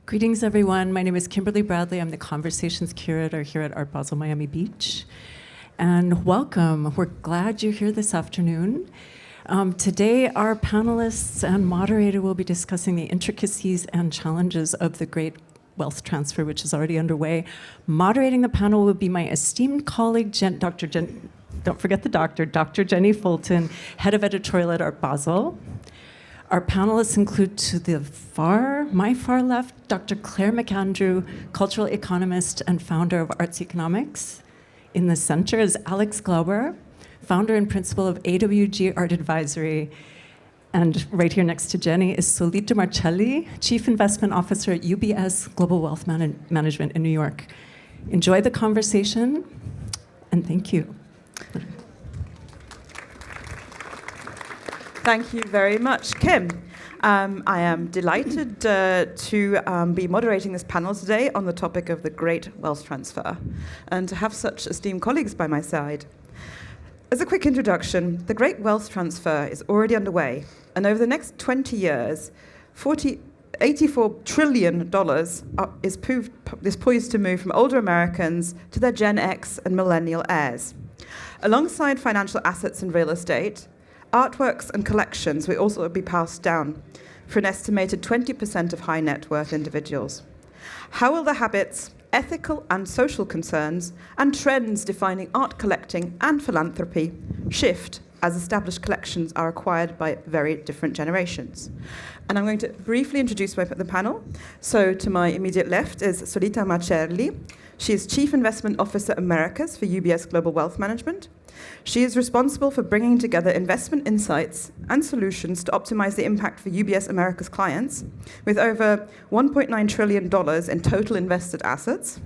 Greetings, everyone. My name is Kimberly Bradley. I'm the Conversations Curator here at Art Basel Miami Beach. And welcome. We're glad you're here this afternoon. Today, our panelists and moderator will be discussing the intricacies and challenges of the great wealth transfer, which is already underway. Moderating the panel will be my esteemed colleague, don't forget the doctor, Dr. Jeni Fulton, head of editorial at Art Basel. Our panelists include my far left, Dr. Clare McAndrew, cultural economist and founder of Arts Economics. In the center is Alex Glauber, founder and principal of AWG Art Advisory. And right here next to Jeni is Solita Marcelli, chief investment officer at UBS Global Wealth Management in New York. Enjoy the conversation, and thank you. Thank you very much, Kim. I am delighted to be moderating this panel today on the topic of the great wealth transfer, and to have such esteemed colleagues by my side. As a quick introduction, the great wealth transfer is already underway, and over the next 20 years, $84 trillion is poised to move from older Americans to their Gen X and millennial heirs. Alongside financial assets and real estate, artworks and collections will also be passed down for an estimated 20% of high net worth individuals. How will the habits, ethical and social concerns, and trends defining art collecting and philanthropy shift as established collections are acquired by very different generations? And I'm going to briefly introduce the panel. So to my immediate left is Solita Marcelli. She is Chief Investment Officer Americas for UBS Global Wealth Management. She is responsible for bringing together investment insights and solutions to optimize the impact for UBS Americas clients, with over $1.9 trillion in total invested assets.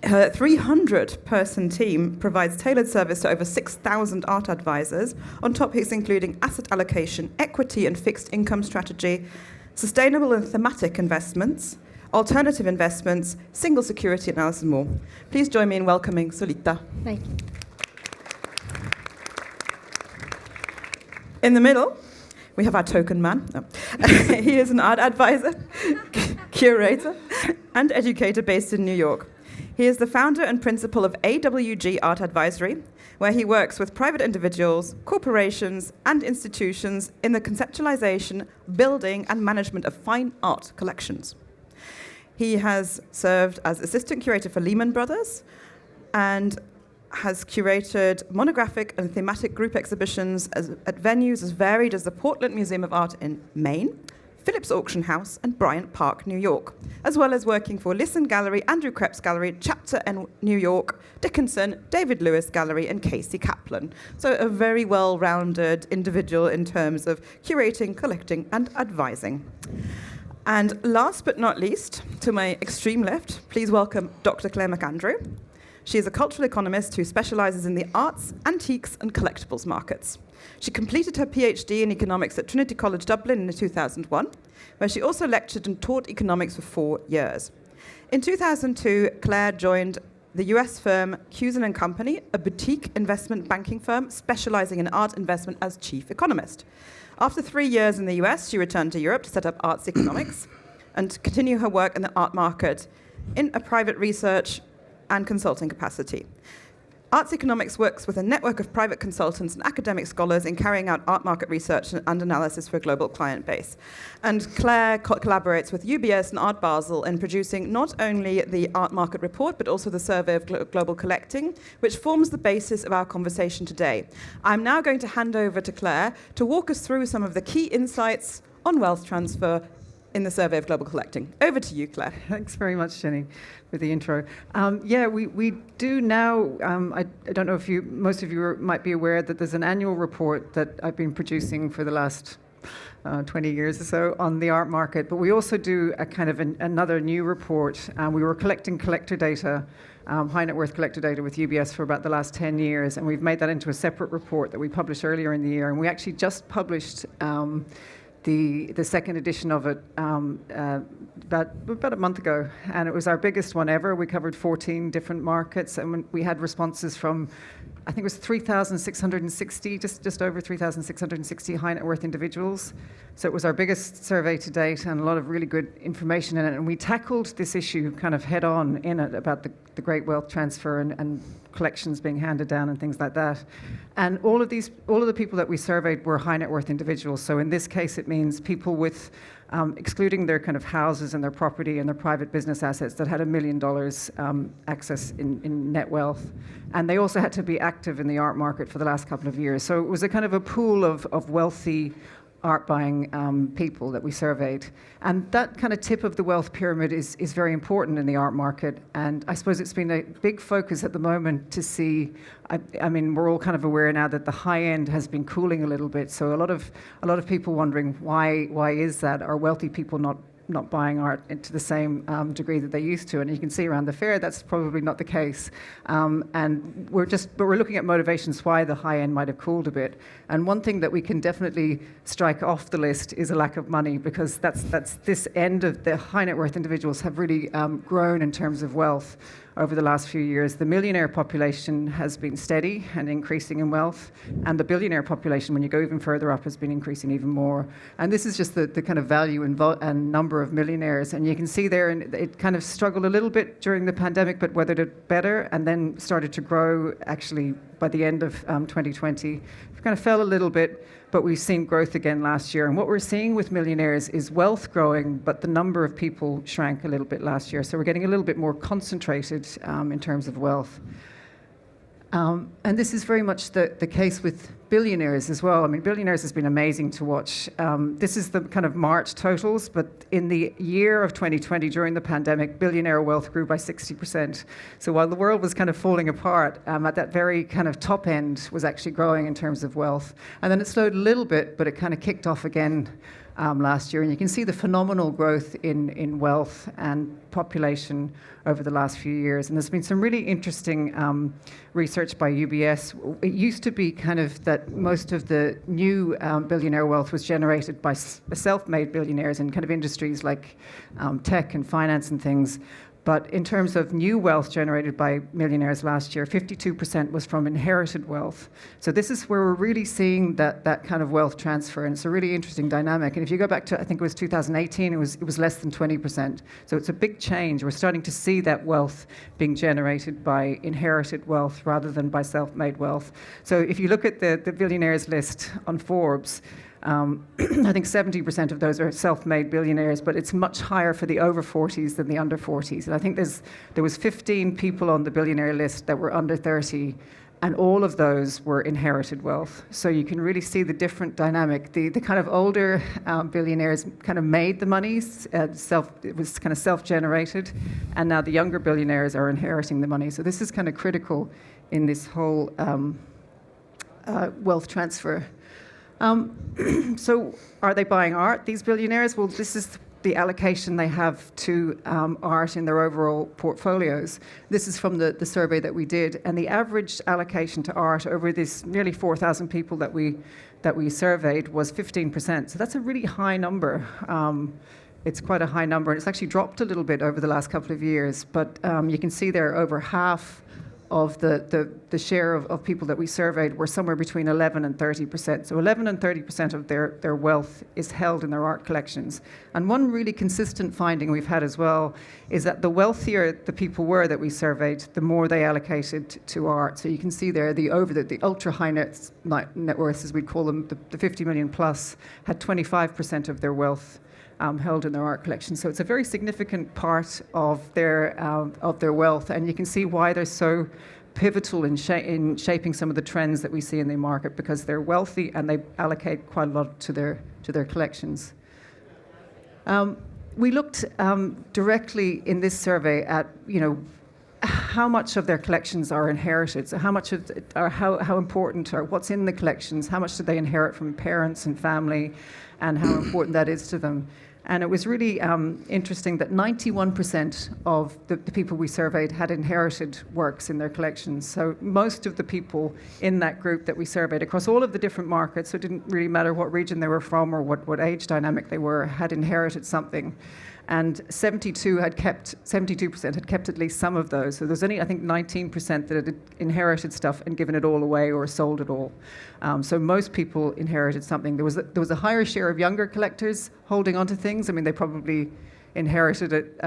Her 300-person team provides tailored service to over 6,000 art advisors on topics including asset allocation, equity and fixed income strategy, sustainable and thematic investments, alternative investments, single security analysis, and more. Please join me in welcoming Solita. Thank you. In the middle, we have our token man. No. He is an art advisor, curator, and educator based in New York. He is the founder and principal of AWG Art Advisory, where he works with private individuals, corporations, and institutions in the conceptualization, building, and management of fine art collections. He has served as assistant curator for Lehman Brothers and has curated monographic and thematic group exhibitions at venues as varied as the Portland Museum of Art in Maine, Phillips Auction House, and Bryant Park, New York, as well as working for Lisson Gallery, Andrew Kreps Gallery, Chapter in New York, Dickinson, David Lewis Gallery, and Casey Kaplan. So a very well-rounded individual in terms of curating, collecting, and advising. And last but not least, to my extreme left, please welcome Dr. Clare McAndrew. She is a cultural economist who specializes in the arts, antiques, and collectibles markets. She completed her PhD in economics at Trinity College Dublin in 2001, where she also lectured and taught economics for 4 years. In 2002, Clare joined the US firm Cusin & Company, a boutique investment banking firm specializing in art investment as chief economist. After 3 years in the US, she returned to Europe to set up Arts Economics and continue her work in the art market in a private research and consulting capacity. Arts Economics works with a network of private consultants and academic scholars in carrying out art market research and analysis for a global client base. And Clare collaborates with UBS and Art Basel in producing not only the art market report, but also the survey of global collecting, which forms the basis of our conversation today. I'm now going to hand over to Clare to walk us through some of the key insights on wealth transfer in the survey of global collecting. Over to you, Clare. Thanks very much, Jeni, for the intro. We do now, I don't know if most of you might be aware that there's an annual report that I've been producing for the last 20 years or so on the art market, but we also do a kind of another new report. We were collecting collector data, high net worth collector data with UBS for about the last 10 years, and we've made that into a separate report that we published earlier in the year, and we actually just published the second edition of it about a month ago, and it was our biggest one ever. We covered 14 different markets, and we had responses from, I think it was 3,660, just over 3,660 high net worth individuals. So it was our biggest survey to date, and a lot of really good information in it. And we tackled this issue kind of head on in it about the great wealth transfer and collections being handed down and things like that. And all of the people that we surveyed were high net worth individuals. So in this case, it means people with, excluding their kind of houses and their property and their private business assets, that had $1 million access in net wealth. And they also had to be active in the art market for the last couple of years. So it was a kind of a pool of wealthy art buying people that we surveyed. And that kind of tip of the wealth pyramid is very important in the art market. And I suppose it's been a big focus at the moment to see, I mean, we're all kind of aware now that the high end has been cooling a little bit. So a lot of people wondering why is that? Are wealthy people not buying art to the same degree that they used to? And you can see around the fair that's probably not the case. And we're looking at motivations why the high end might have cooled a bit. And one thing that we can definitely strike off the list is a lack of money, because that's this end of the high net worth individuals have really grown in terms of wealth over the last few years. The millionaire population has been steady and increasing in wealth, and the billionaire population, when you go even further up, has been increasing even more. And this is just the kind of value and number of millionaires. And you can see there, and it kind of struggled a little bit during the pandemic, but weathered it better, and then started to grow actually by the end of 2020. It kind of fell a little bit, but we've seen growth again last year. And what we're seeing with millionaires is wealth growing, but the number of people shrank a little bit last year. So we're getting a little bit more concentrated in terms of wealth. And this is very much the case with billionaires as well. I mean, billionaires has been amazing to watch. This is the kind of March totals, but in the year of 2020, during the pandemic, billionaire wealth grew by 60%. So while the world was kind of falling apart, at that very kind of top end was actually growing in terms of wealth. And then it slowed a little bit, but it kind of kicked off again last year. And you can see the phenomenal growth in wealth and population over the last few years. And there's been some really interesting research by UBS. It used to be kind of that most of the new billionaire wealth was generated by self-made billionaires in kind of industries like tech and finance and things. But in terms of new wealth generated by millionaires last year, 52% was from inherited wealth. So this is where we're really seeing that kind of wealth transfer, and it's a really interesting dynamic. And if you go back to, I think it was 2018, it was less than 20%. So it's a big change. We're starting to see that wealth being generated by inherited wealth rather than by self-made wealth. So if you look at the billionaires list on Forbes, I think 70% of those are self-made billionaires, but it's much higher for the over 40s than the under 40s. And I think there was 15 people on the billionaire list that were under 30, and all of those were inherited wealth. So you can really see the different dynamic. The kind of older billionaires kind of made the money, it was kind of self-generated, and now the younger billionaires are inheriting the money. So this is kind of critical in this whole wealth transfer. So are they buying art, these billionaires? Well, this is the allocation they have to art in their overall portfolios. This is from the survey that we did, and the average allocation to art over this nearly 4,000 people that we surveyed was 15%. So that's a really high number. It's quite a high number, and it's actually dropped a little bit over the last couple of years. But you can see there over half of the share of people that we surveyed were somewhere between 11 and 30%. So 11 and 30% of their wealth is held in their art collections. And one really consistent finding we've had as well is that the wealthier the people were that we surveyed, the more they allocated to art. So you can see there the ultra high net worths, as we'd call them, the 50 million plus, had 25% of their wealth held in their art collection. So it's a very significant part of their wealth, and you can see why they're so pivotal in shaping some of the trends that we see in the market, because they're wealthy and they allocate quite a lot to their collections. We looked directly in this survey at how much of their collections are inherited. So how much of how important are what's in the collections? How much do they inherit from parents and family, and how important that is to them? And it was really interesting that 91% of the people we surveyed had inherited works in their collections. So most of the people in that group that we surveyed across all of the different markets, so it didn't really matter what region they were from or what age dynamic they were, had inherited something. And 72% had kept at least some of those. So there's only, I think, 19% that had inherited stuff and given it all away or sold it all. So most people inherited something. There was a higher share of younger collectors holding onto things. I mean, they probably inherited it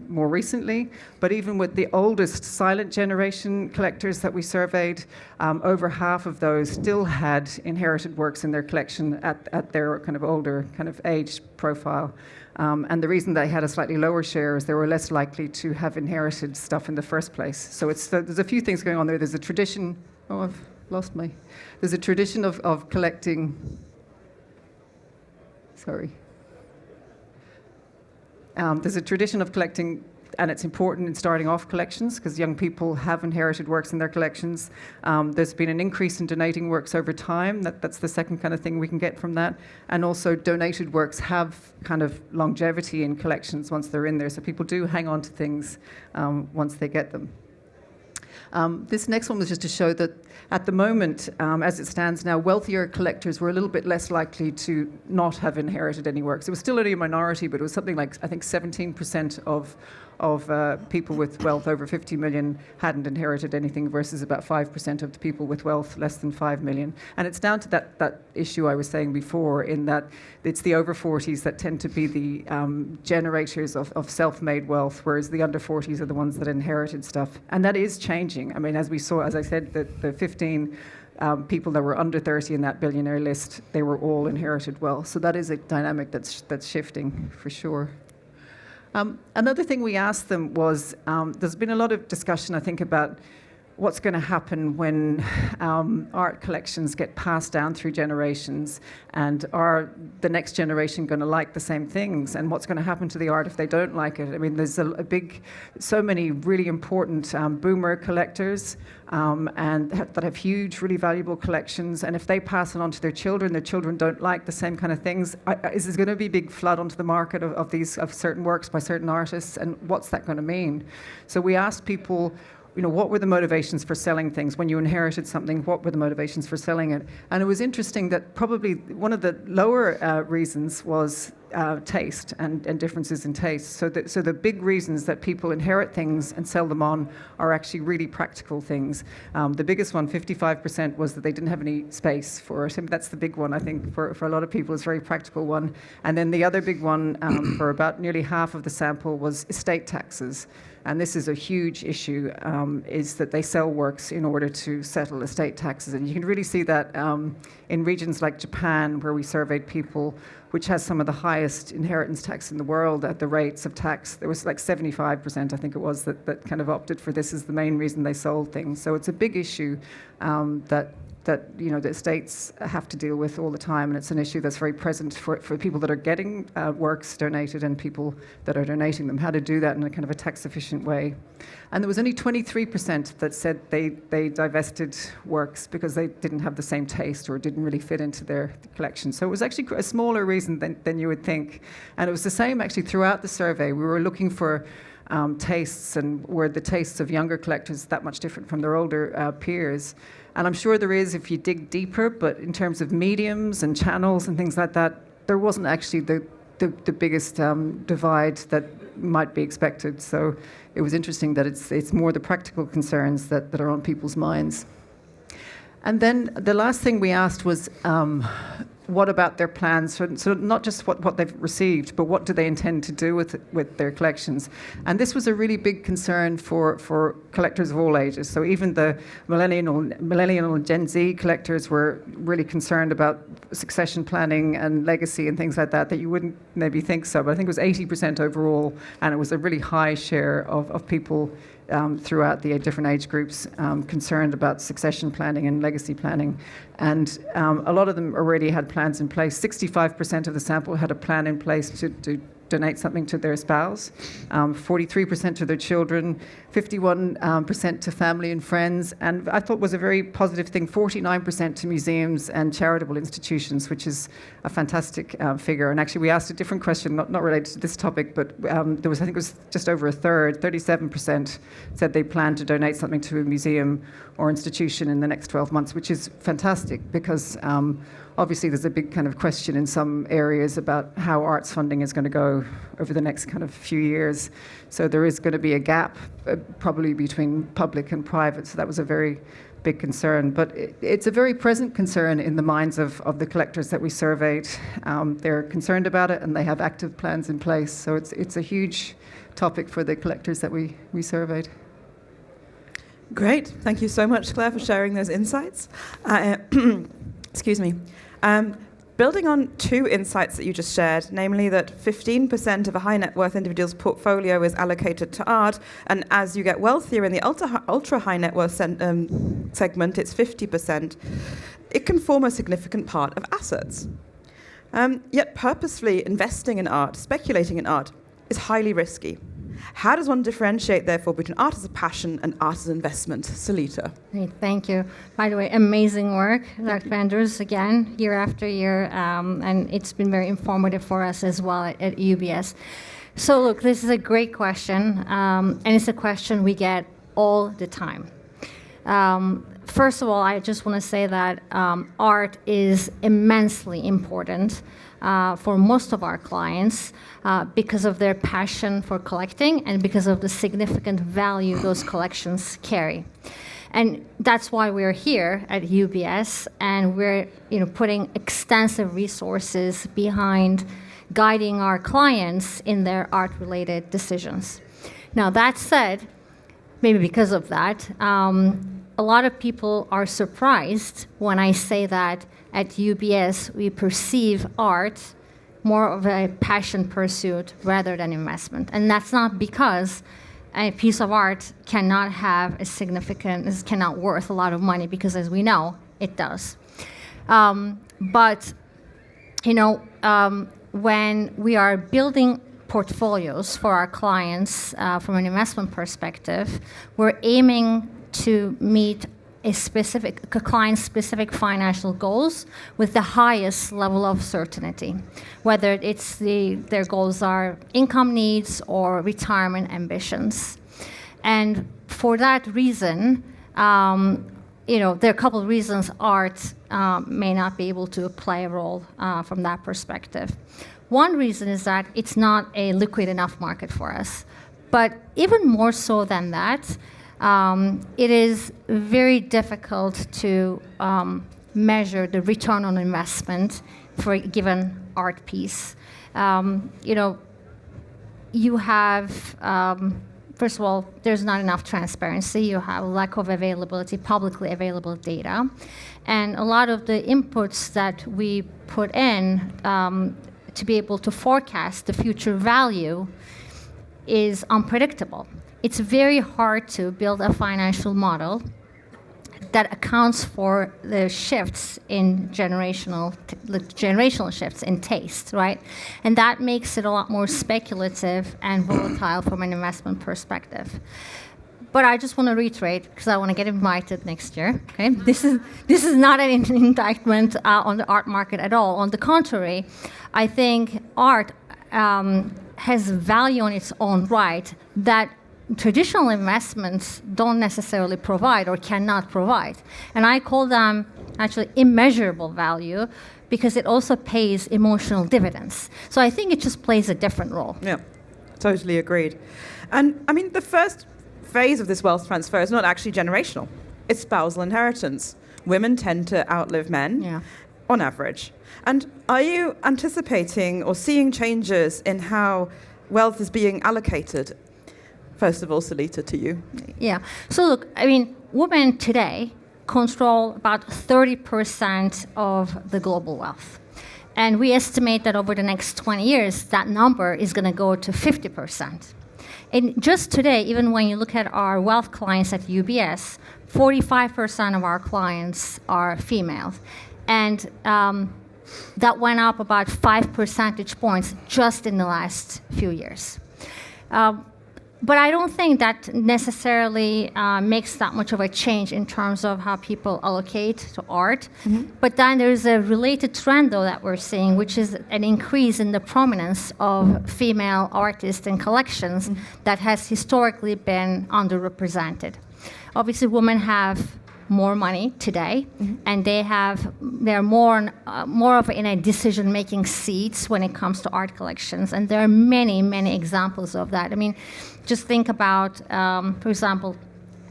more recently. But even with the oldest silent generation collectors that we surveyed, over half of those still had inherited works in their collection at their kind of older kind of age profile. And the reason they had a slightly lower share is they were less likely to have inherited stuff in the first place. So there's a few things going on there. There's a tradition. Oh, I've lost my. There's a tradition of collecting. Sorry. There's a tradition of collecting, and it's important in starting off collections because young people have inherited works in their collections. There's been an increase in donating works over time. That's the second kind of thing we can get from that. And also donated works have kind of longevity in collections once they're in there. So people do hang on to things once they get them. This next one was just to show that at the moment, as it stands now, wealthier collectors were a little bit less likely to not have inherited any works. It was still only a minority, but it was something like, I think, 17% of people with wealth over 50 million hadn't inherited anything versus about 5% of the people with wealth less than 5 million. And it's down to that issue I was saying before, in that it's the over 40s that tend to be the generators of self-made wealth, whereas the under 40s are the ones that inherited stuff. And that is changing. I mean, as we saw, as I said, the 15 people that were under 30 in that billionaire list, they were all inherited wealth. So that is a dynamic that's shifting for sure. Another thing we asked them was, there's been a lot of discussion, I think, about what's going to happen when art collections get passed down through generations, and are the next generation going to like the same things, and what's going to happen to the art if they don't like it. I mean, there's so many really important boomer collectors and that have huge, really valuable collections, and if they pass it on to their children don't like the same kind of things. Is there going to be a big flood onto the market of certain works by certain artists, and what's that going to mean? So we asked people, what were the motivations for selling things? When you inherited something, what were the motivations for selling it? And it was interesting that probably one of the lower reasons was taste and differences in taste. So the big reasons that people inherit things and sell them on are actually really practical things. The biggest one, 55%, was that they didn't have any space for it. And that's the big one, I think, for a lot of people. It's a very practical one. And then the other big one for about nearly half of the sample was estate taxes. And this is a huge issue, is that they sell works in order to settle estate taxes. And you can really see that in regions like Japan, where we surveyed people, which has some of the highest inheritance tax in the world at the rates of tax. There was like 75%, I think it was, that kind of opted for this as the main reason they sold things. So it's a big issue that the estates have to deal with all the time, and it's an issue that's very present for people that are getting works donated and people that are donating them, how to do that in a kind of a tax-efficient way. And there was only 23% that said they divested works because they didn't have the same taste or didn't really fit into their collection. So it was actually a smaller reason than you would think. And it was the same actually throughout the survey. We were looking for tastes, and were the tastes of younger collectors that much different from their older peers. And I'm sure there is if you dig deeper, but in terms of mediums and channels and things like that, there wasn't actually the biggest divide that might be expected. So it was interesting that it's more the practical concerns that are on people's minds. And then the last thing we asked was, what about their plans? So not just what they've received, but what do they intend to do with their collections? And this was a really big concern for collectors of all ages. So even the millennial and Gen Z collectors were really concerned about succession planning and legacy and things like that you wouldn't maybe think so. But I think it was 80% overall, and it was a really high share of people throughout the different age groups concerned about succession planning and legacy planning. And a lot of them already had plans in place. 65% of the sample had a plan in place to donate something to their spouse, 43% to their children, 51% to family and friends, and I thought was a very positive thing, 49% to museums and charitable institutions, which is a fantastic figure. And actually, we asked a different question, not related to this topic, but there was, I think it was just over a third, 37% said they plan to donate something to a museum or institution in the next 12 months, which is fantastic because obviously, there's a big kind of question in some areas about how arts funding is going to go over the next kind of few years. So there is going to be a gap probably between public and private. So that was a very big concern. But it's a very present concern in the minds of the collectors that we surveyed. They're concerned about it and they have active plans in place. So it's a huge topic for the collectors that we surveyed. Great. Thank you so much, Claire, for sharing those insights. Excuse me. Building on two insights that you just shared, namely that 15% of a high net worth individual's portfolio is allocated to art, and as you get wealthier in the ultra high net worth segment, it's 50%, it can form a significant part of assets. Yet purposefully investing in art, speculating in art, is highly risky. How does one differentiate, therefore, between art as a passion and art as an investment? Solita. Great, thank you. By the way, amazing work, Dr. Andrews, again, year after year, and it's been very informative for us as well at UBS. So look, this is a great question, and it's a question we get all the time. First of all, I just want to say that art is immensely important for most of our clients because of their passion for collecting and because of the significant value those collections carry. And that's why we're here at UBS, and we're putting extensive resources behind guiding our clients in their art-related decisions. Now, that said, maybe because of that, a lot of people are surprised when I say that at UBS we perceive art more of a passion pursuit rather than investment. And that's not because a piece of art cannot have a significant, cannot worth a lot of money, because as we know, it does. But when we are building portfolios for our clients from an investment perspective, we're aiming to meet a client's specific financial goals with the highest level of certainty, whether it's their goals are income needs or retirement ambitions. And for that reason, there are a couple of reasons art may not be able to play a role from that perspective. One reason is that it's not a liquid enough market for us. But even more so than that, it is very difficult to measure the return on investment for a given art piece. You have, first of all, there's not enough transparency. You have a lack of availability, publicly available data. And a lot of the inputs that we put in to be able to forecast the future value is unpredictable. It's very hard to build a financial model that accounts for the shifts in generational shifts in taste, right? And that makes it a lot more speculative and volatile from an investment perspective. But I just want to reiterate, because I want to get invited next year. Okay, this is not an indictment on the art market at all. On the contrary, I think art has value on its own right that traditional investments don't necessarily provide or cannot provide. And I call them actually immeasurable value because it also pays emotional dividends. So I think it just plays a different role. Yeah, totally agreed. And I mean, the first phase of this wealth transfer is not actually generational. It's spousal inheritance. Women tend to outlive men on average. And are you anticipating or seeing changes in how wealth is being allocated? First of all, Solita, to you. Yeah. So look, I mean, women today control about 30% of the global wealth. And we estimate that over the next 20 years, that number is going to go to 50%. And just today, even when you look at our wealth clients at UBS, 45% of our clients are female. And that went up about 5 percentage points just in the last few years. But I don't think that necessarily makes that much of a change in terms of how people allocate to art. But then there's a related trend, though, that we're seeing, which is an increase in the prominence of female artists in collections that has historically been underrepresented. Obviously, women have more money today, and they're more of in a decision-making seats when it comes to art collections, and there are many examples of that. I mean, just think about, for example,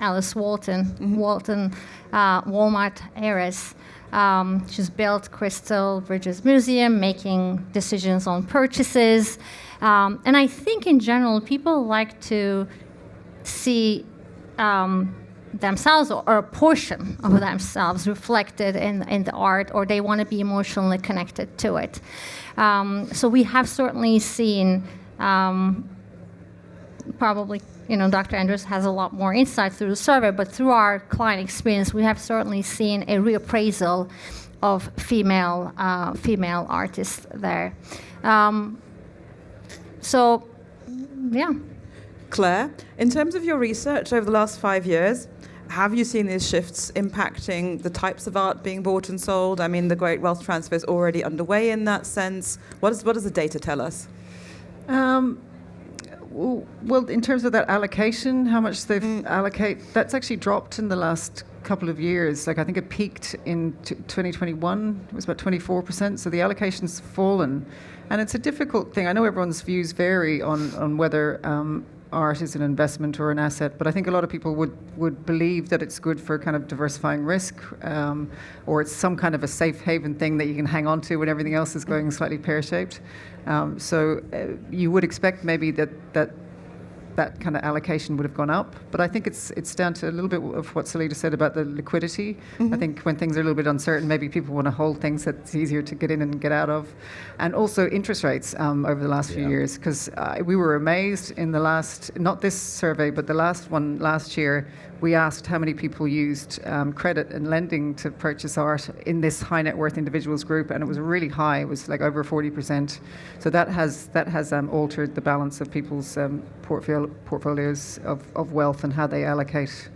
Alice Walton, Walmart heiress. She's built Crystal Bridges Museum, making decisions on purchases, and I think in general people like to see themselves or a portion of themselves reflected in the art, or they want to be emotionally connected to it. So we have certainly seen, probably, Dr. Andrews has a lot more insight through the survey, but through our client experience, we have certainly seen a reappraisal of female artists there. So, yeah. Claire, in terms of your research over the last 5 years, have you seen these shifts impacting the types of art being bought and sold? I mean, the great wealth transfer is already underway in that sense. What does the data tell us? Well, in terms of that allocation, how much they've allocate, that's actually dropped in the last couple of years. Like I think it peaked in 2021, it was about 24%, so the allocation's fallen. And it's a difficult thing. I know everyone's views vary on whether art is an investment or an asset, but I think a lot of people would believe that it's good for kind of diversifying risk, or it's some kind of a safe haven thing that you can hang on to when everything else is going slightly pear-shaped. So you would expect maybe that kind of allocation would have gone up, but I think it's down to a little bit of what Solita said about the liquidity. I think when things are a little bit uncertain, maybe people want to hold things that's easier to get in and get out of, and also interest rates over the last few years, because we were amazed in the last, not this survey, but the last one last year, we asked how many people used credit and lending to purchase art in this high net worth individuals group, and it was really high. It was like over 40%. So that has altered the balance of people's portfolios of wealth and how they allocate.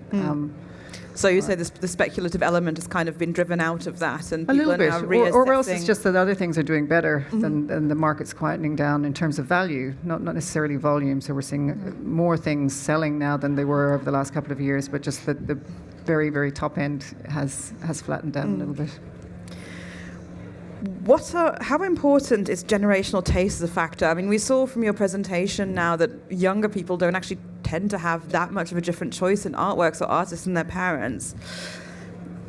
So you say the speculative element has kind of been driven out of that, and a people little are bit, now reassessing. or else it's just that other things are doing better than the market's quietening down in terms of value, not necessarily volume. So we're seeing more things selling now than they were over the last couple of years, but just that the very, very top end has flattened down a little bit. How important is generational taste as a factor? I mean, we saw from your presentation now that younger people don't actually tend to have that much of a different choice in artworks or artists than their parents.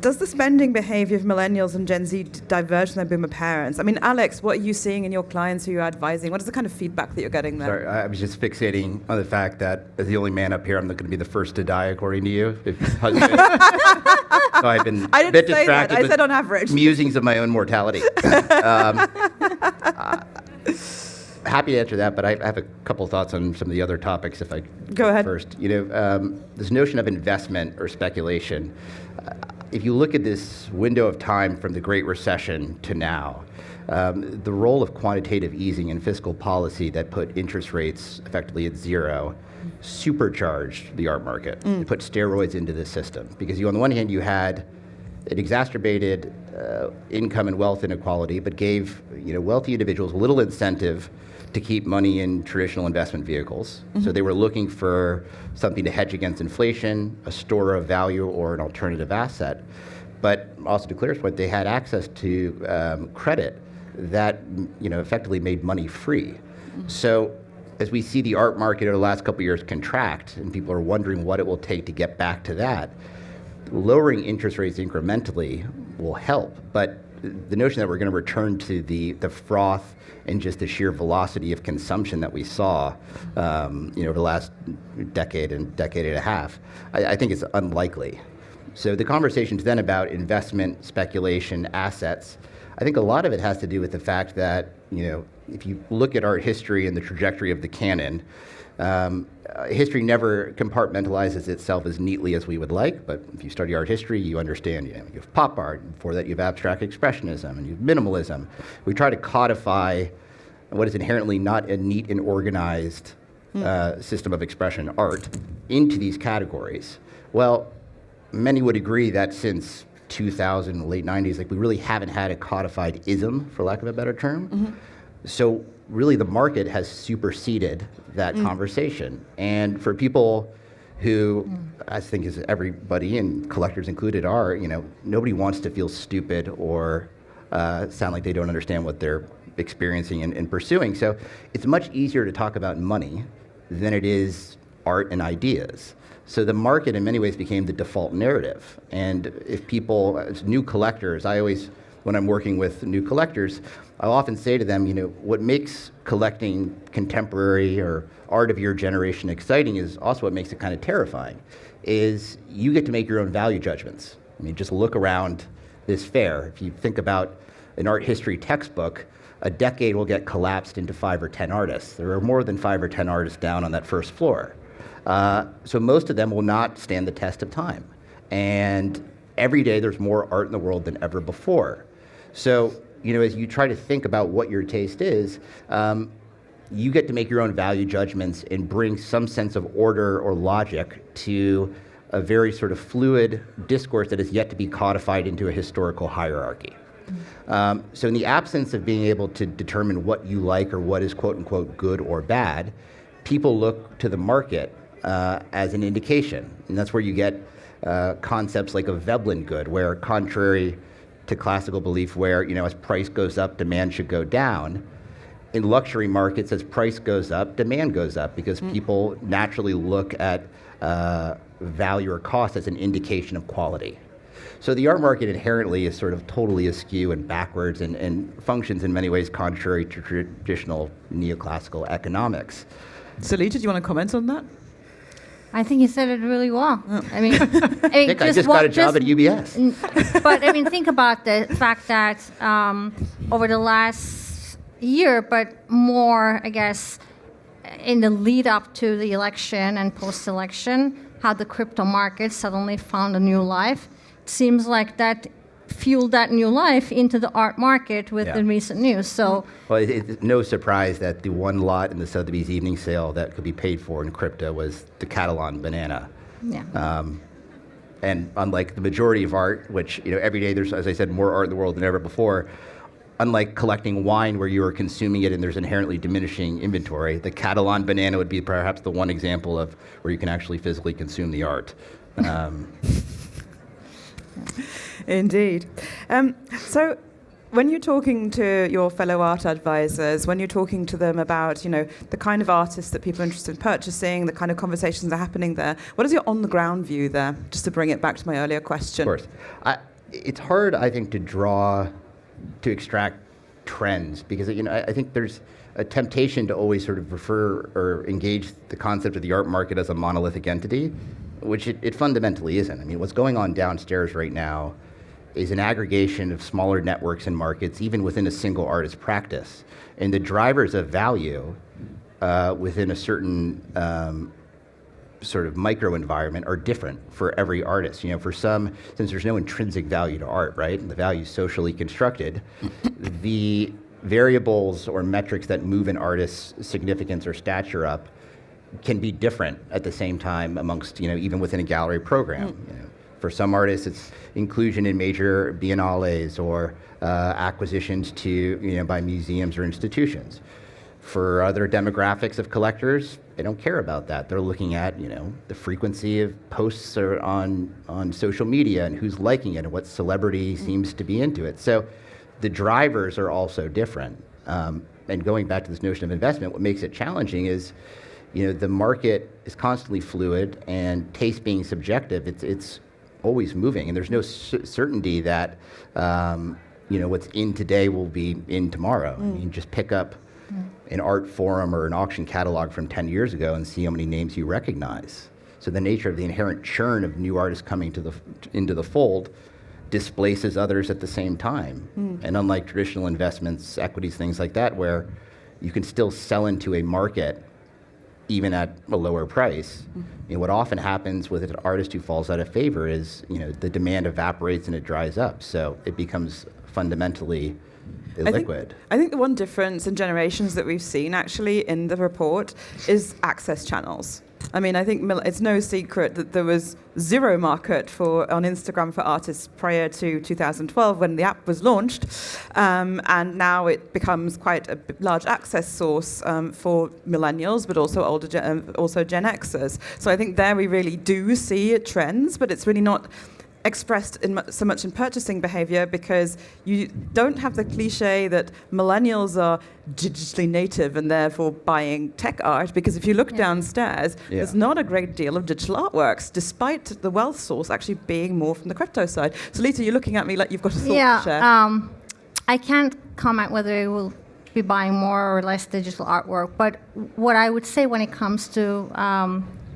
Does the spending behavior of millennials and Gen Z diverge from their boomer parents? I mean, Alex, what are you seeing in your clients who you're advising? What is the kind of feedback that you're getting there? Sorry, I was just fixating on the fact that as the only man up here, I'm not going to be the first to die, according to you. So I've been I a bit didn't say that. distracted I with said on average. musings of my own mortality. Happy to answer that, but I have a couple thoughts on some of the other topics if I go ahead first. This notion of investment or speculation, if you look at this window of time from the Great Recession to now, the role of quantitative easing and fiscal policy that put interest rates effectively at zero supercharged the art market. It put steroids into the system because on the one hand you had it exacerbated income and wealth inequality, but gave wealthy individuals little incentive to keep money in traditional investment vehicles. So they were looking for something to hedge against inflation, a store of value, or an alternative asset. But also to Claire's point, they had access to credit that effectively made money free. So as we see the art market over the last couple of years contract, and people are wondering what it will take to get back to that, lowering interest rates incrementally will help. But the notion that we're going to return to the froth and just the sheer velocity of consumption that we saw over the last decade and a half, I think it's unlikely. So the conversations then about investment, speculation, assets, I think a lot of it has to do with the fact that, if you look at art history and the trajectory of the canon, History never compartmentalizes itself as neatly as we would like, but if you study art history, you understand, you have pop art, and before that you have abstract expressionism, and you have minimalism. We try to codify what is inherently not a neat and organized system of expression, art, into these categories. Well, many would agree that since 2000, late 90s, like we really haven't had a codified ism, for lack of a better term. So really the market has superseded that conversation. And for people who, I think as everybody, and collectors included, are, nobody wants to feel stupid or sound like they don't understand what they're experiencing and pursuing. So it's much easier to talk about money than it is art and ideas. So the market in many ways became the default narrative. And if people, as new collectors, when I'm working with new collectors, I'll often say to them, what makes collecting contemporary or art of your generation exciting is also what makes it kind of terrifying, is you get to make your own value judgments. I mean, just look around this fair. If you think about an art history textbook, a decade will get collapsed into 5 or 10 artists. There are more than 5 or 10 artists down on that first floor. So most of them will not stand the test of time. And every day there's more art in the world than ever before. So, as you try to think about what your taste is, you get to make your own value judgments and bring some sense of order or logic to a very sort of fluid discourse that is yet to be codified into a historical hierarchy. So in the absence of being able to determine what you like or what is quote unquote good or bad, people look to the market as an indication. And that's where you get concepts like a Veblen good, where contrary to classical belief where, as price goes up, demand should go down. In luxury markets, as price goes up, demand goes up because people naturally look at value or cost as an indication of quality. So the art market inherently is sort of totally askew and backwards and functions in many ways contrary to traditional neoclassical economics. Solita, do you want to comment on that? I think you said it really well. I mean, I just got a job at UBS. But think about the fact that over the last year, but more, I guess, in the lead up to the election and post-election, how the crypto market suddenly found a new life. It seems like that fueled that new life into the art market with the recent news. So, well, it's no surprise that the one lot in the Sotheby's evening sale that could be paid for in crypto was the Catalan banana. Yeah. And unlike the majority of art, which every day there's, as I said, more art in the world than ever before. Unlike collecting wine where you are consuming it and there's inherently diminishing inventory, the Catalan banana would be perhaps the one example of where you can actually physically consume the art. Indeed. So when you're talking to your fellow art advisors, when you're talking to them about, the kind of artists that people are interested in purchasing, the kind of conversations that are happening there, what is your on-the-ground view there, just to bring it back to my earlier question? Of course. It's hard, I think, to extract trends because, I think there's a temptation to always sort of refer or engage the concept of the art market as a monolithic entity, which it fundamentally isn't. I mean, what's going on downstairs right now is an aggregation of smaller networks and markets, even within a single artist practice. And the drivers of value within a certain sort of micro-environment are different for every artist. For some, since there's no intrinsic value to art, right, and the value is socially constructed, the variables or metrics that move an artist's significance or stature up can be different at the same time amongst, even within a gallery program. For some artists, it's inclusion in major biennales or acquisitions by museums or institutions. For other demographics of collectors, they don't care about that. They're looking at, the frequency of posts on social media and who's liking it and what celebrity seems to be into it. So the drivers are also different. And going back to this notion of investment, what makes it challenging is, the market is constantly fluid and taste being subjective, it's always moving. And there's no certainty that, what's in today will be in tomorrow. I mean, just pick up an art forum or an auction catalog from 10 years ago and see how many names you recognize. So the nature of the inherent churn of new artists coming into the fold displaces others at the same time. And unlike traditional investments, equities, things like that, where you can still sell into a market even at a lower price. What often happens with an artist who falls out of favor is, the demand evaporates and it dries up. So it becomes fundamentally illiquid. I think the one difference in generations that we've seen actually in the report is access channels. I mean, I think it's no secret that there was zero market on Instagram for artists prior to 2012 when the app was launched, and now it becomes quite a large access source for millennials, but also also Gen Xers. So I think there we really do see trends, but it's really not expressed so much in purchasing behavior, because you don't have the cliche that millennials are digitally native and therefore buying tech art, because if you look downstairs, there's not a great deal of digital artworks, despite the wealth source actually being more from the crypto side. Solita, you're looking at me like you've got a thought to share. I can't comment whether it will be buying more or less digital artwork, but what I would say when it comes to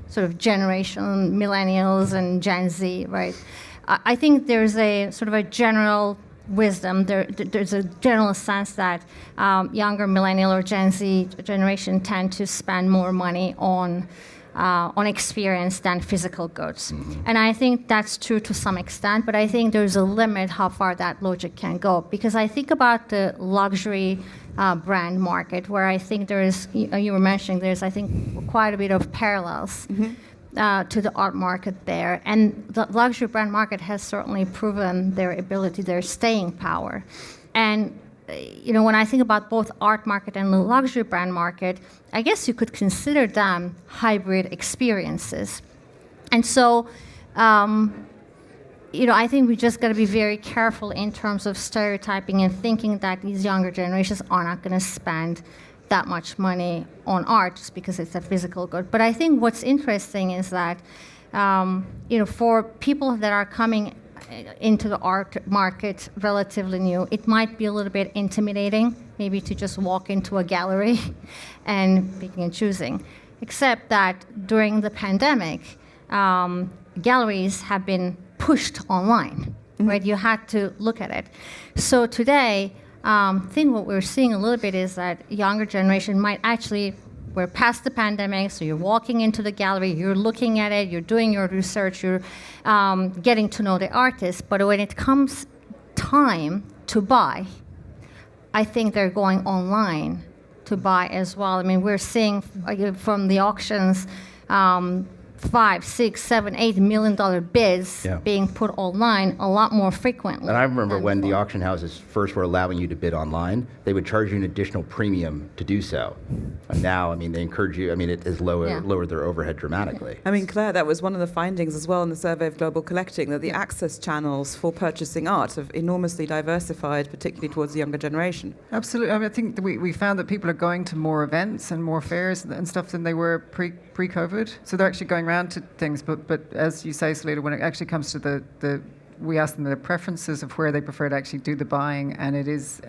sort of generation millennials and Gen Z, right? I think there's a sort of a general wisdom. There's a general sense that younger millennial or Gen Z generation tend to spend more money on experience than physical goods. And I think that's true to some extent, but I think there's a limit how far that logic can go. Because I think about the luxury brand market, where I think you were mentioning, there's, I think, quite a bit of parallels to the art market there. And the luxury brand market has certainly proven their staying power. And when I think about both art market and the luxury brand market, I guess you could consider them hybrid experiences. And so, I think we just got to be very careful in terms of stereotyping and thinking that these younger generations are not going to spend that much money on art just because it's a physical good. But I think what's interesting is that, for people that are coming into the art market relatively new, it might be a little bit intimidating, maybe to just walk into a gallery and picking and choosing. Except that during the pandemic, galleries have been pushed online, right? You had to look at it. So today, I think what we're seeing a little bit is that younger generation might actually, we're past the pandemic, so you're walking into the gallery, you're looking at it, you're doing your research, you're getting to know the artist, but when it comes time to buy, I think they're going online to buy as well. I mean, we're seeing from the auctions, $5, $6, $7, $8 million bids being put online a lot more frequently. And I remember when the auction houses first were allowing you to bid online, they would charge you an additional premium to do so. And now, they encourage you, it has lowered their overhead dramatically. Claire, that was one of the findings as well in the survey of Global Collecting, that the access channels for purchasing art have enormously diversified, particularly towards the younger generation. Absolutely. I think that we found that people are going to more events and more fairs and stuff than they were pre-COVID. So they're actually going around to things, but as you say, Solita, when it actually comes to we ask them their preferences of where they prefer to actually do the buying, and it is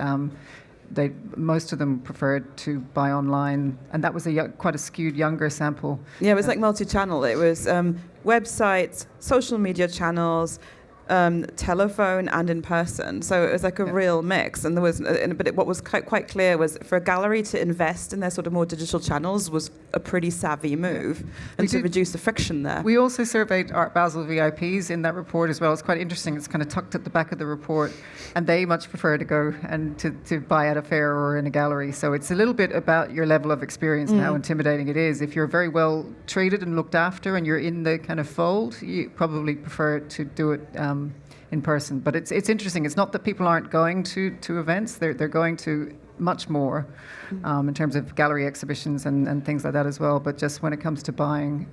most of them preferred to buy online, and that was quite a skewed younger sample. Yeah, it was like multi-channel. It was websites, social media channels, telephone, and in person. So it was like a real mix. And there was, what was quite clear was for a gallery to invest in their sort of more digital channels was a pretty savvy move, and to reduce the friction there. We also surveyed Art Basel VIPs in that report as well. It's quite interesting. It's kind of tucked at the back of the report, and they much prefer to go and to buy at a fair or in a gallery. So it's a little bit about your level of experience and how intimidating it is. If you're very well treated and looked after and you're in the kind of fold, you probably prefer to do it in person. But it's interesting. It's not that people aren't going to events. They're going to much more in terms of gallery exhibitions and things like that as well. But just when it comes to buying,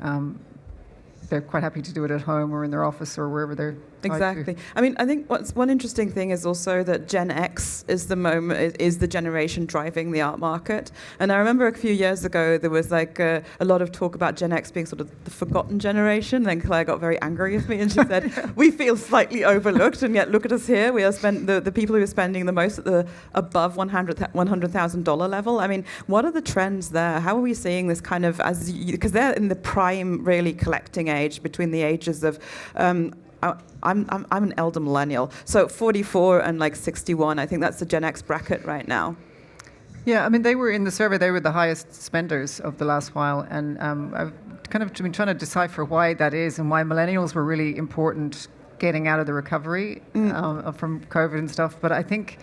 they're quite happy to do it at home or in their office or wherever they're exactly. I think one interesting thing is also that Gen X is the generation driving the art market. And I remember a few years ago there was like a lot of talk about Gen X being sort of the forgotten generation. Then Claire got very angry with me and she said, "We feel slightly overlooked, and yet look at us here. We are the people who are spending the most at the above $100,000 level." What are the trends there? How are we seeing this kind of because they're in the prime really collecting age, between the ages of I'm an elder millennial, so 44 and like 61. I think that's the Gen X bracket right now. Yeah, I mean, they were in the survey, they were the highest spenders of the last while. And I've kind of been trying to decipher why that is and why millennials were really important getting out of the recovery from COVID and stuff. But I think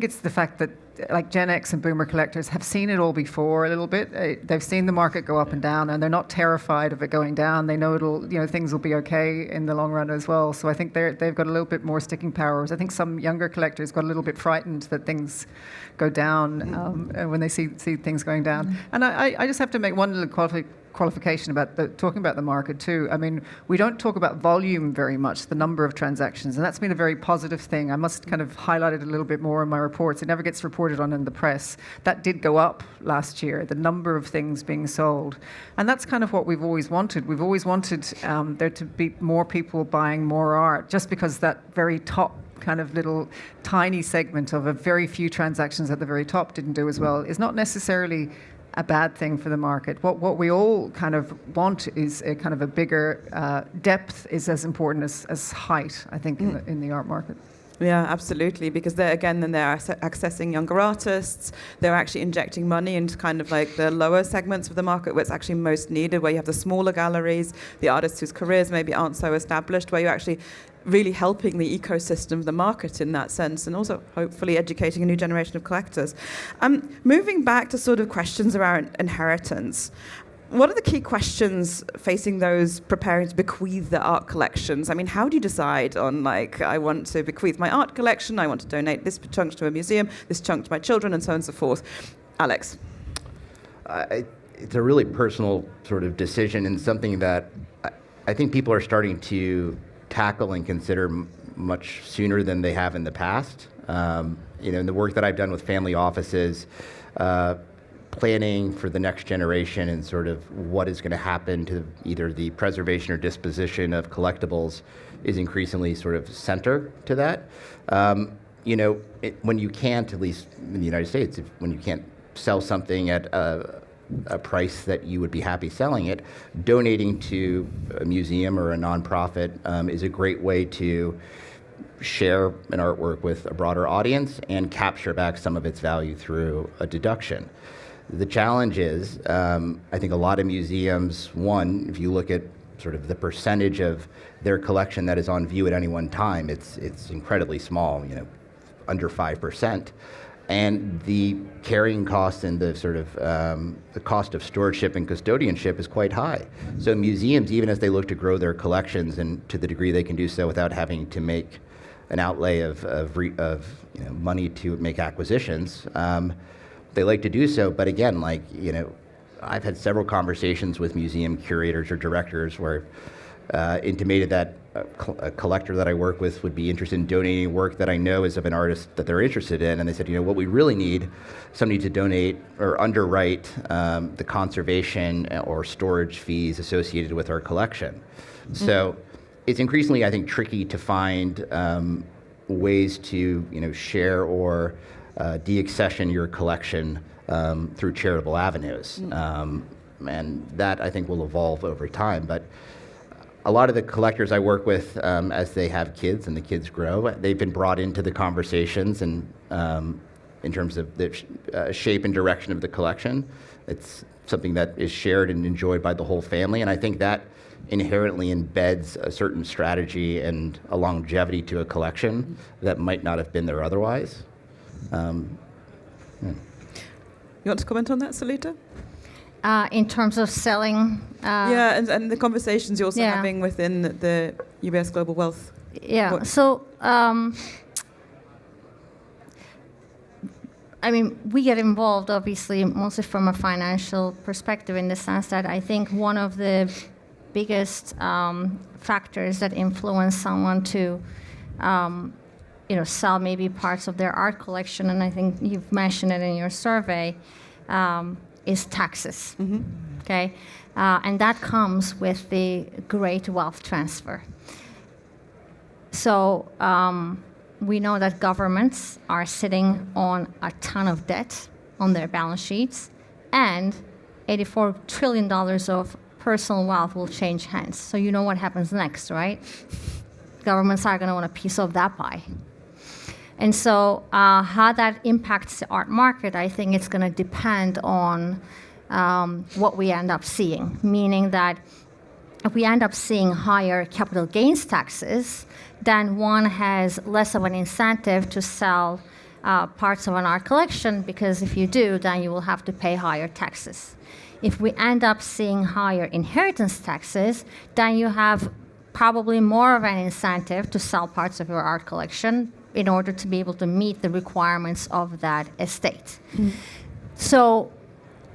it's the fact that like Gen X and Boomer collectors have seen it all before a little bit. They've seen the market go up and down, and they're not terrified of it going down. They know things will be okay in the long run as well. So I think they've got a little bit more sticking powers. I think some younger collectors got a little bit frightened that things go down when they see things going down. And I just have to make one little qualification about talking about the market too. I mean, we don't talk about volume very much, the number of transactions, and that's been a very positive thing. I must kind of highlight it a little bit more in my reports. It never gets reported on in the press. That did go up last year, the number of things being sold. And that's kind of what we've always wanted. We've always wanted there to be more people buying more art, just because that very top kind of little tiny segment of a very few transactions at the very top didn't do as well is not necessarily a bad thing for the market. What we all kind of want is a kind of a bigger depth is as important as height, I think, in the art market. Yeah, absolutely, because they're accessing younger artists. They're actually injecting money into kind of like the lower segments of the market where it's actually most needed, where you have the smaller galleries, the artists whose careers maybe aren't so established, where you're actually really helping the ecosystem of the market in that sense, and also hopefully educating a new generation of collectors. Moving back to sort of questions around inheritance, what are the key questions facing those preparing to bequeath their art collections? I mean, how do you decide on, like, I want to bequeath my art collection, I want to donate this chunk to a museum, this chunk to my children, and so on and so forth? Alex? It's a really personal sort of decision, and something that I think people are starting to tackle and consider much sooner than they have in the past. In the work that I've done with family offices, planning for the next generation and sort of what is going to happen to either the preservation or disposition of collectibles is increasingly sort of center to that. When you can't, at least in the United States, when you can't sell something at a price that you would be happy selling it, donating to a museum or a nonprofit is a great way to share an artwork with a broader audience and capture back some of its value through a deduction. The challenge is, I think a lot of museums, one, if you look at sort of the percentage of their collection that is on view at any one time, it's incredibly small, under 5%. And the carrying cost and the sort of the cost of stewardship and custodianship is quite high. So museums, even as they look to grow their collections, and to the degree they can do so without having to make an outlay of money to make acquisitions, they like to do so. But again, I've had several conversations with museum curators or directors where intimated that a collector that I work with would be interested in donating work that I know is of an artist that they're interested in, and they said, what we really need, somebody to donate or underwrite the conservation or storage fees associated with our collection. Mm-hmm. So it's increasingly, I think, tricky to find ways to share or deaccession your collection through charitable avenues. Mm-hmm. And that, I think, will evolve over time. But a lot of the collectors I work with, as they have kids and the kids grow, they've been brought into the conversations, and in terms of the shape and direction of the collection, it's something that is shared and enjoyed by the whole family. And I think that inherently embeds a certain strategy and a longevity to a collection that might not have been there otherwise. You want to comment on that, Solita? In terms of selling? And the conversations you're also having within the UBS Global Wealth. Yeah, so, we get involved, obviously, mostly from a financial perspective, in the sense that I think one of the biggest factors that influence someone to sell maybe parts of their art collection, and I think you've mentioned it in your survey, is taxes. Mm-hmm. Okay, and that comes with the great wealth transfer. So we know that governments are sitting on a ton of debt on their balance sheets, and $84 trillion of personal wealth will change hands. So you know what happens next, right? Governments are going to want a piece of that pie. And so how that impacts the art market, I think it's going to depend on what we end up seeing, meaning that if we end up seeing higher capital gains taxes, then one has less of an incentive to sell parts of an art collection, because if you do, then you will have to pay higher taxes. If we end up seeing higher inheritance taxes, then you have probably more of an incentive to sell parts of your art collection in order to be able to meet the requirements of that estate. So,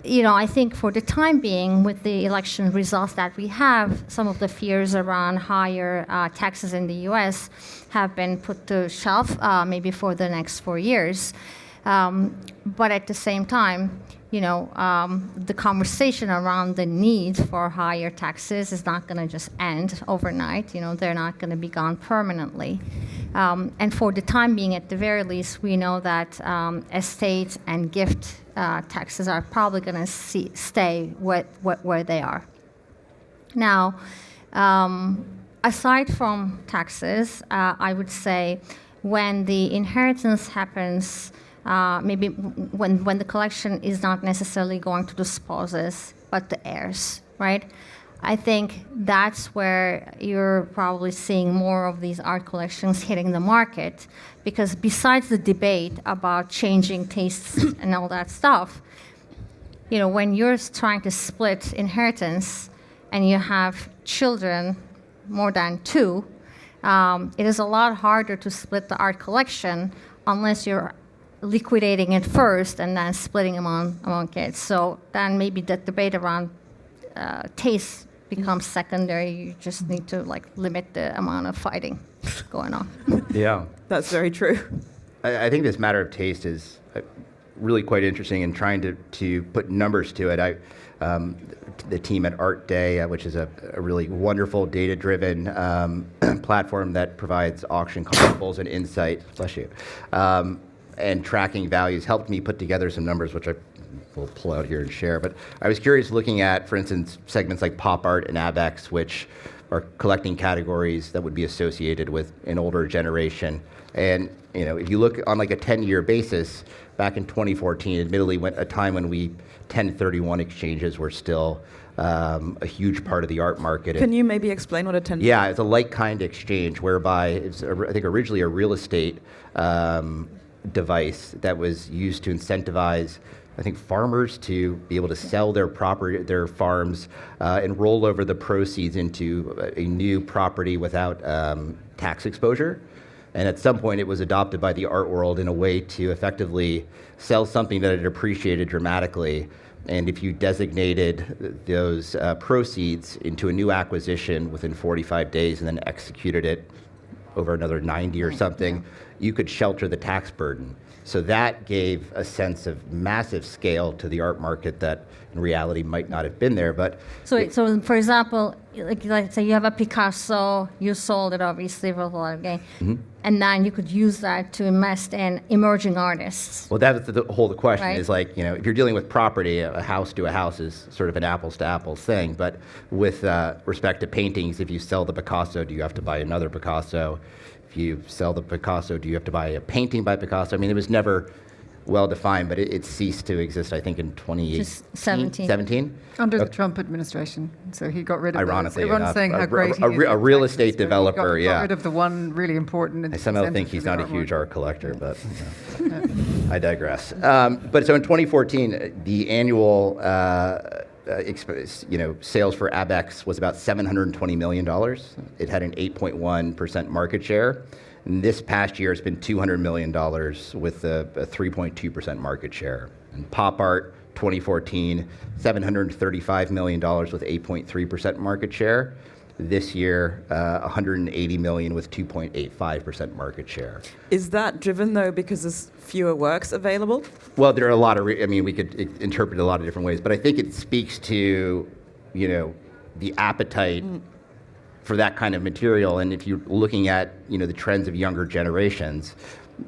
I think for the time being, with the election results that we have, some of the fears around higher taxes in the U.S. have been put to shelf, maybe for the next 4 years. But at the same time, the conversation around the need for higher taxes is not going to just end overnight. They're not going to be gone permanently. And for the time being, at the very least, we know that estate and gift taxes are probably going to stay where they are. Now, aside from taxes, I would say when the inheritance happens, maybe when the collection is not necessarily going to the spouses, but the heirs, right? I think that's where you're probably seeing more of these art collections hitting the market, because besides the debate about changing tastes and all that stuff, when you're trying to split inheritance and you have children, more than 2, it is a lot harder to split the art collection unless you're liquidating it first and then splitting among kids. So then maybe the debate around taste becomes secondary. You just need to limit the amount of fighting going on. Yeah. That's very true. I think this matter of taste is really quite interesting, and trying to put numbers to it. The team at Art Day, which is a really wonderful data-driven platform that provides auction comparables and insight, bless you, and tracking values, helped me put together some numbers, which I will pull out here and share. But I was curious, looking at, for instance, segments like pop art and ABEX, which are collecting categories that would be associated with an older generation. And if you look on a 10-year basis, back in 2014, admittedly, a time when 1031 exchanges were still a huge part of the art market. Can you maybe explain what a 10? Yeah, it's a like-kind exchange whereby it's, I think, originally a real estate device that was used to incentivize, I think, farmers to be able to sell their property, their farms, and roll over the proceeds into a new property without tax exposure. And at some point, it was adopted by the art world in a way to effectively sell something that had appreciated dramatically. And if you designated those proceeds into a new acquisition within 45 days and then executed it over another 90 or something, you could shelter the tax burden. So that gave a sense of massive scale to the art market that in reality might not have been there. But so for example, like say you have a Picasso, you sold it obviously for a lot of gain, and then you could use that to invest in emerging artists. Well, that's the question, right? Is if you're dealing with property, a house to a house is sort of an apples to apples thing. But with respect to paintings, if you sell the Picasso, do you have to buy another Picasso? If you sell the Picasso, do you have to buy a painting by Picasso? I mean, it was never well defined, but it ceased to exist, I think, in 2017. 17? Under the Trump administration. So he got rid of Ironically those. Everyone's saying how great he is. A real taxes, estate developer, he got rid of the one really important. I somehow think he's not a huge art collector, but I digress. But so in 2014, the annual sales for ABEX was about $720 million. It had an 8.1% market share. And this past year, it's been $200 million with a 3.2% market share. And pop art, 2014, $735 million with 8.3% market share. This year, $180 million with 2.85% market share. Is that driven, though, because there's fewer works available? Well, there are a lot of, we could interpret it a lot of different ways, but I think it speaks to, the appetite for that kind of material. And if you're looking at, the trends of younger generations,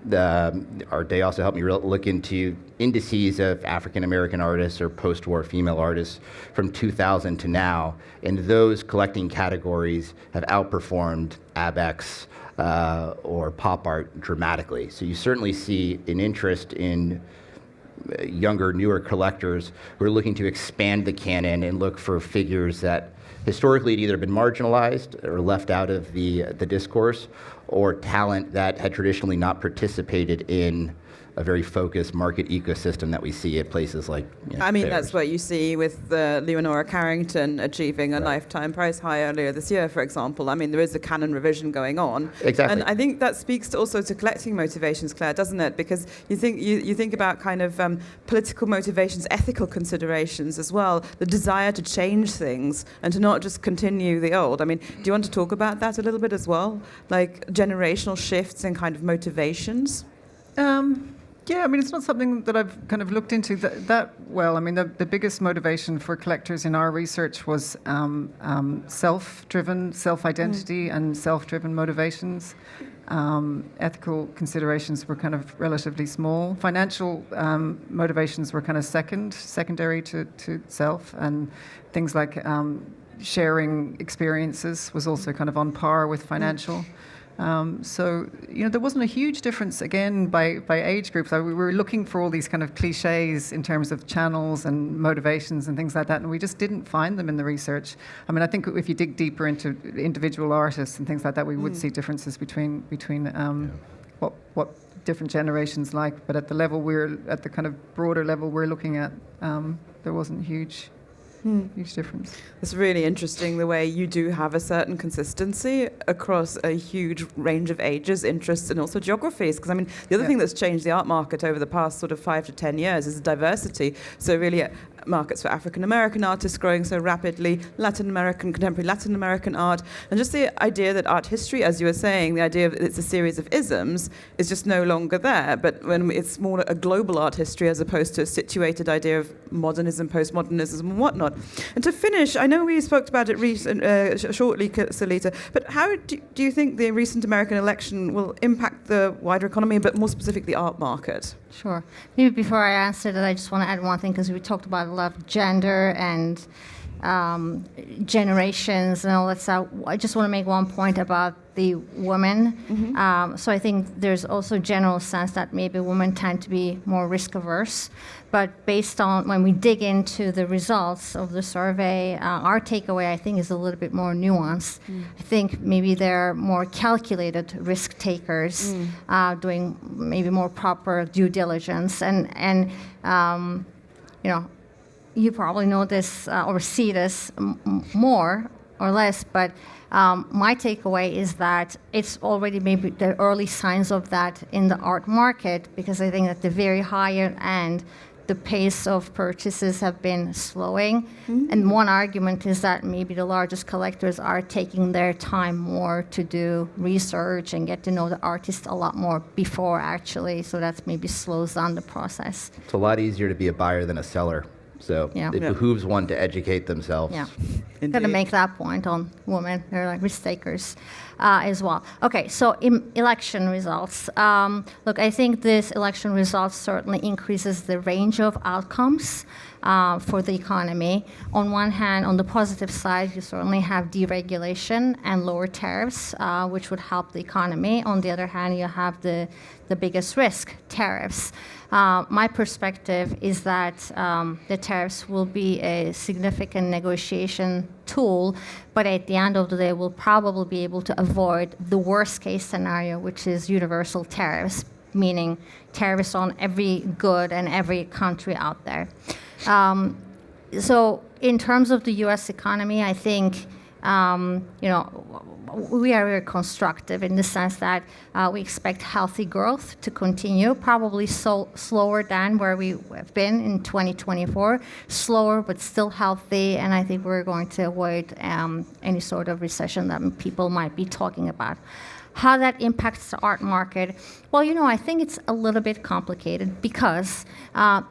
they also helped me look into indices of African American artists or post-war female artists from 2000 to now, and those collecting categories have outperformed ABEX or pop art dramatically. So you certainly see an interest in younger, newer collectors who are looking to expand the canon and look for figures that historically had either been marginalized or left out of the discourse, or talent that had traditionally not participated in a very focused market ecosystem that we see at places like that's what you see with Leonora Carrington achieving a lifetime prize high earlier this year, for example. There is a canon revision going on. Exactly. And I think that speaks also to collecting motivations, Claire, doesn't it? Because you think about kind of political motivations, ethical considerations as well, the desire to change things and to not just continue the old. Do you want to talk about that a little bit as well? Like generational shifts and kind of motivations? Yeah, it's not something that I've kind of looked into that well. The biggest motivation for collectors in our research was self-driven, self-identity and self-driven motivations. Ethical considerations were kind of relatively small. Financial motivations were kind of secondary to self, and things like sharing experiences was also kind of on par with financial. So there wasn't a huge difference, again, by age groups. We were looking for all these kind of cliches in terms of channels and motivations and things like that, and we just didn't find them in the research. I think if you dig deeper into individual artists and things like that, we would see differences between what different generations like. But at the kind of broader level we're looking at, there wasn't huge difference. It's really interesting the way you do have a certain consistency across a huge range of ages, interests, and also geographies. Because the other thing that's changed the art market over the past sort of 5 to 10 years is diversity. So really, markets for African American artists growing so rapidly, contemporary Latin American art, and just the idea that art history, as you were saying, the idea of it's a series of isms is just no longer there. But when it's more a global art history as opposed to a situated idea of modernism, postmodernism, and whatnot. And to finish, I know we spoke about it shortly, Solita, but how do you think the recent American election will impact the wider economy, but more specifically the art market? Sure. Maybe before I answer that, I just want to add one thing, because we talked about a lot of gender and generations and all that stuff. I just want to make one point about the women. Mm-hmm. So I think there's also a general sense that maybe women tend to be more risk averse. But based on when we dig into the results of the survey, our takeaway, I think, is a little bit more nuanced. I think maybe they're more calculated risk takers, doing maybe more proper due diligence. And you probably know this or see this more or less, but my takeaway is that it's already maybe the early signs of that in the art market, because I think at the very higher end, the pace of purchases have been slowing. Mm-hmm. And one argument is that maybe the largest collectors are taking their time more to do research and get to know the artist a lot more before actually, so that maybe slows down the process. It's a lot easier to be a buyer than a seller. So it behooves one to educate themselves. Yeah, got to make that point on women. They're like risk takers as well. Okay, so election results. Look, I think this election results certainly increases the range of outcomes for the economy. On one hand, on the positive side, you certainly have deregulation and lower tariffs, which would help the economy. On the other hand, you have the biggest risk, tariffs. My perspective is that the tariffs will be a significant negotiation tool, but at the end of the day, we'll probably be able to avoid the worst case scenario, which is universal tariffs, meaning tariffs on every good and every country out there. So in terms of the U.S. economy, I think, we are very constructive in the sense that we expect healthy growth to continue, probably slower than where we have been in 2024, slower but still healthy, and I think we're going to avoid any sort of recession that people might be talking about. How that impacts the art market? Well, I think it's a little bit complicated because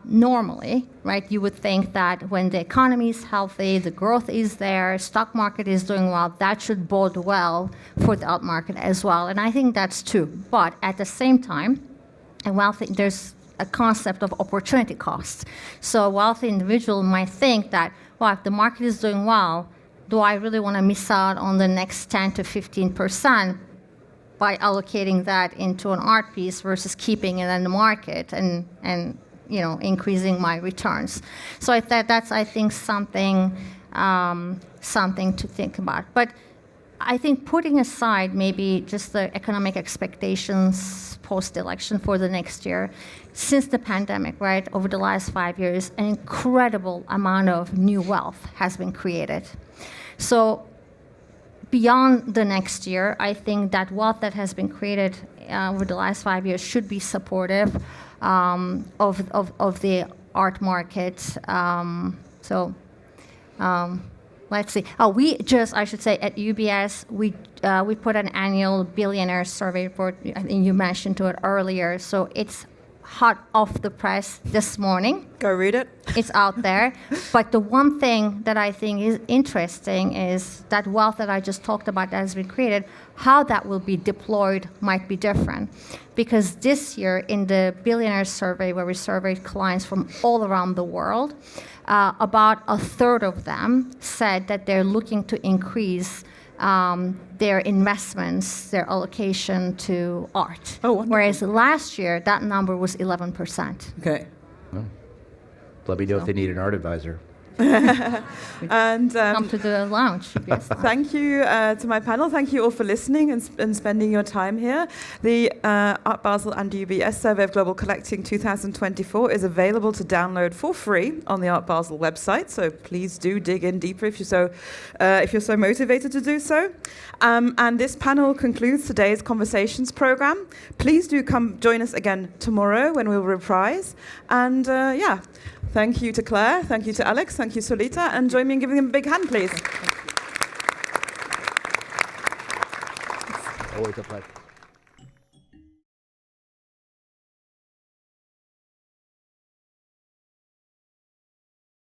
normally, right, you would think that when the economy is healthy, the growth is there, stock market is is doing well, that should bode well for the art market as well. And I think that's true. But at the same time, there's a concept of opportunity cost. So a wealthy individual might think that, well, if the market is doing well, do I really want to miss out on the next 10 to 15% by allocating that into an art piece versus keeping it in the market and increasing my returns? So that's, I think, something to think about. But I think putting aside maybe just the economic expectations post-election for the next year, since the pandemic, right, over the last 5 years, an incredible amount of new wealth has been created. So beyond the next year, I think that wealth that has been created over the last 5 years should be supportive of the art market. Let's see. I should say, at UBS, we put an annual billionaire survey report. I think you mentioned to it earlier. So it's hot off the press this morning. Go read it. It's out there. But the one thing that I think is interesting is that wealth that I just talked about that has been created, how that will be deployed might be different. Because this year, in the billionaire survey, where we surveyed clients from all around the world, about a third of them said that they're looking to increase their investments, their allocation to art. Oh, wonderful. Whereas last year, that number was 11%. Okay. Well, let me know if they need an art advisor. And Come to the lounge. Yes. thank you to my panel. Thank you all for listening and spending your time here. The Art Basel and UBS Survey of Global Collecting 2024 is available to download for free on the Art Basel website. So please do dig in deeper if you're so motivated to do so. And this panel concludes today's conversations program. Please do come join us again tomorrow when we'll reprise. And thank you to Claire, thank you to Alex, thank you Solita, and join me in giving them a big hand, please. Always a pleasure.